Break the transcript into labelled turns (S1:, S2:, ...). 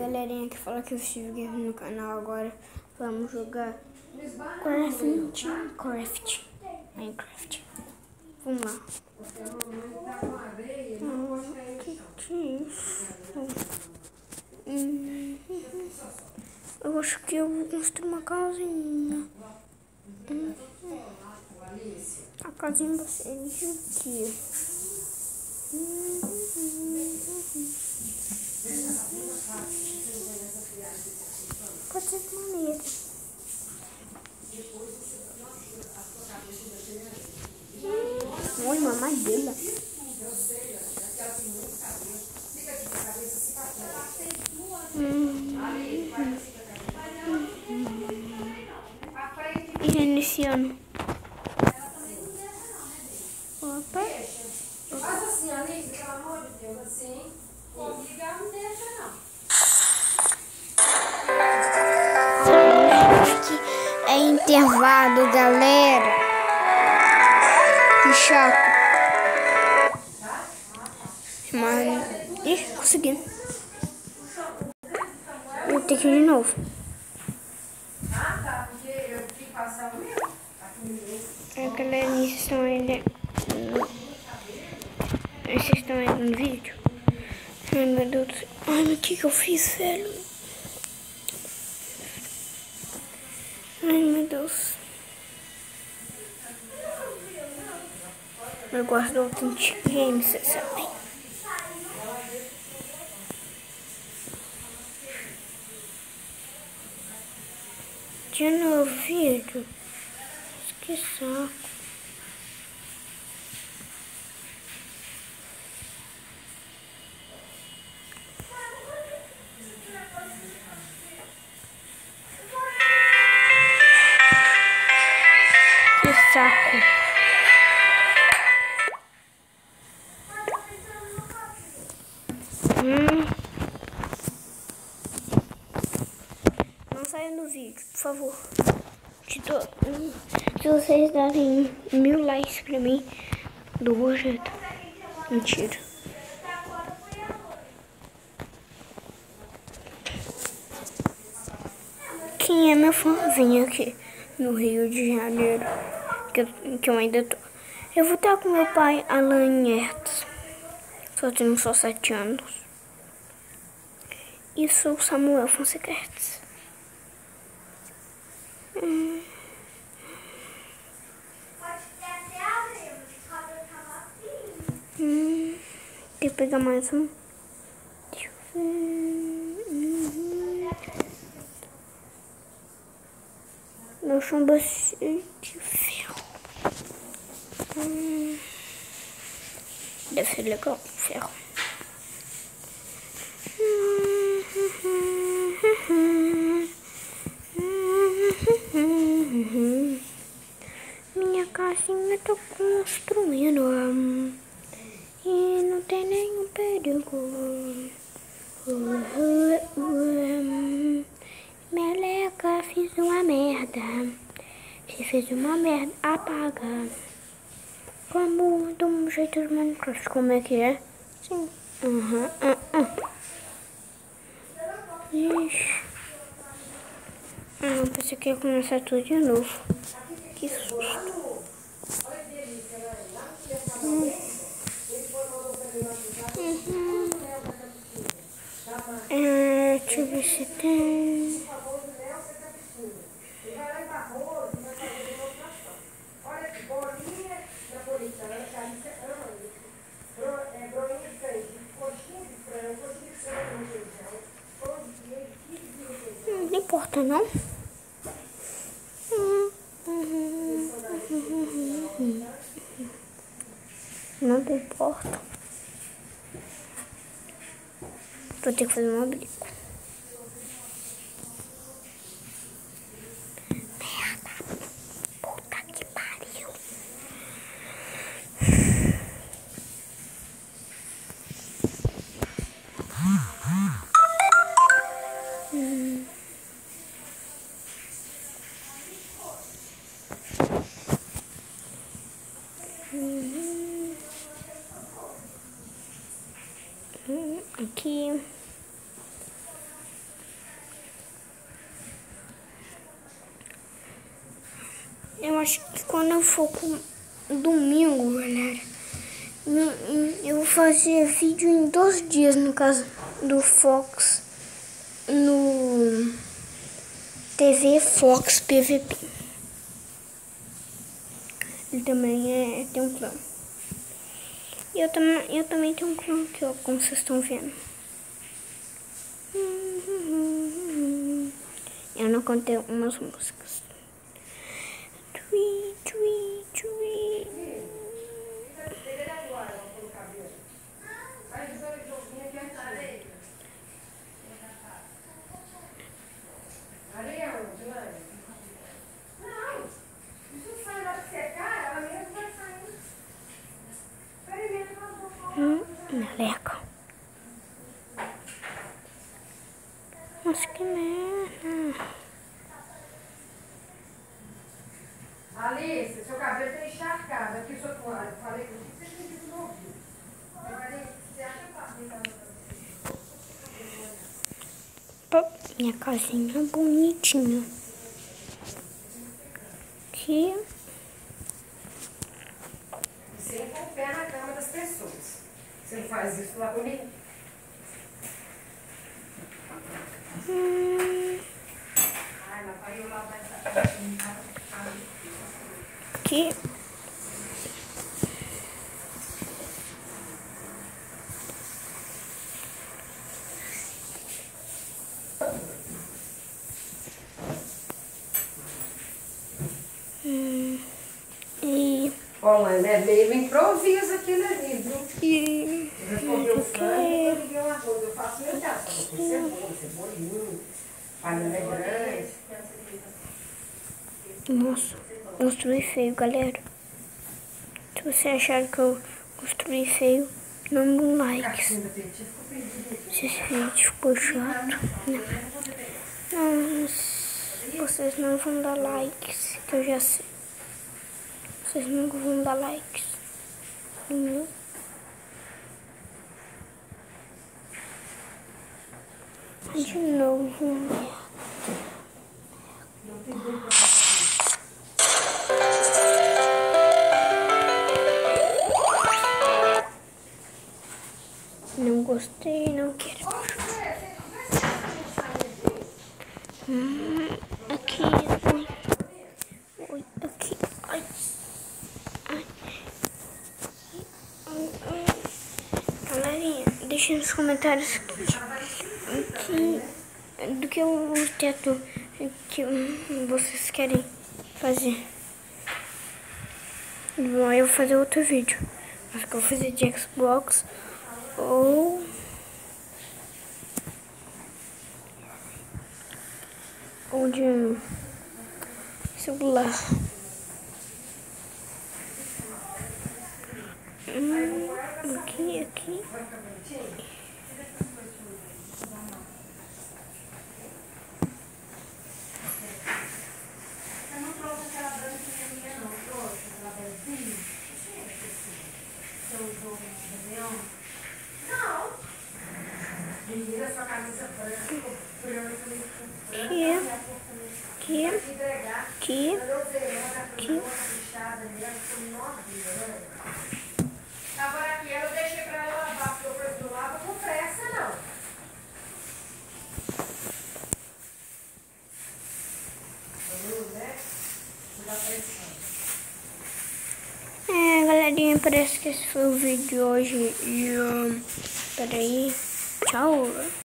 S1: galerinha que fala que eu estive game no canal agora. Vamos jogar Minecraft. Vamos lá. Que é isso? Eu acho que eu vou construir uma casinha. A casinha vai ser de aqui. Pode ser de maneira. Oi, mamãe dela. E reiniciando. Opa.
S2: Faz assim, Alice, pelo amor de Deus, assim. Comigo não deixa, não.
S1: Aqui é intervalo, galera. Que chato. Mas... Ih, consegui. Vou ter que ir de novo.
S2: Ah, tá, porque eu fiquei passando mesmo.
S1: Galera, vocês estão aí no vídeo? Ai, meu Deus do céu. Ai, mas o que eu fiz, velho? Ai, meu Deus. Eu gosto do Authentic Games, vocês sabem. De novo vídeo. Que saco. Que saco. Não saia do vídeo, por favor. Se vocês darem 1000 likes pra mim, do projeto. Mentira. Quem é meu fãzinho aqui no Rio de Janeiro? Que eu ainda tô. Eu vou estar com meu pai, Alan Hertz. Só tenho só 7 anos. E sou Samuel Fonseca Hertz. Tem que pegar mais um. Deixa eu ver. Meu chão bastante de ferro. Deve ser legal, ferro. Minha casinha tô construindo e não tem nenhum perigo. Meleca, fiz uma merda. Se fez uma merda, apaga. Como de um jeito de Minecraft, como é que é? Sim. Ixi. Eu pensei que ia começar tudo de novo. Que susto. Deixa eu ver se tem. Não importa, não. Não importa. Vou ter que fazer um abrigo. Merda. Puta que pariu. Aqui. acho que quando eu for com domingo, galera, eu vou fazer vídeo em 2 dias, no caso do Fox, no TV Fox PVP. Ele também tem um clã. E eu também tenho um clã aqui, ó, como vocês estão vendo. Eu não contei umas músicas. Tui, tui, tui. Meleca. Nossa, que merda.
S2: Alice, seu cabelo tá encharcado. Aqui, sua toalha. Eu falei com você tem que não ouvir. Você acha fácil?
S1: Minha casinha bonitinha. Aqui.
S2: Você põe o pé na cama das pessoas. Você não faz isso lá comigo? Ai, mas vai eu lá vai
S1: Aqui. E
S2: ó, mãe, é meio improviso aquilo ali, viu?
S1: E
S2: Eu comi o frango, eu liguei o arroz. Eu faço meu caso. Só com cebolinho, panela grande.
S1: nossa, construí feio, galera. Se você achar que eu construí feio, não me dê um like. Se esse vídeo ficou chato, não, vocês não vão dar likes, que eu já sei. Vocês nunca vão dar likes no meu. De novo, não gostei, não quero. Aqui, oi, aqui, ai, ai, galerinha, deixem nos comentários do que o teto que vocês querem fazer. Bom, eu vou fazer outro vídeo. Acho que eu vou fazer de Xbox ou de celular. Aqui. Aqui.
S2: Agora aqui eu deixei pra ela lavar, porque eu não lavo com pressa, não.
S1: Galerinha, parece que esse foi o vídeo de hoje. Peraí. Tchau.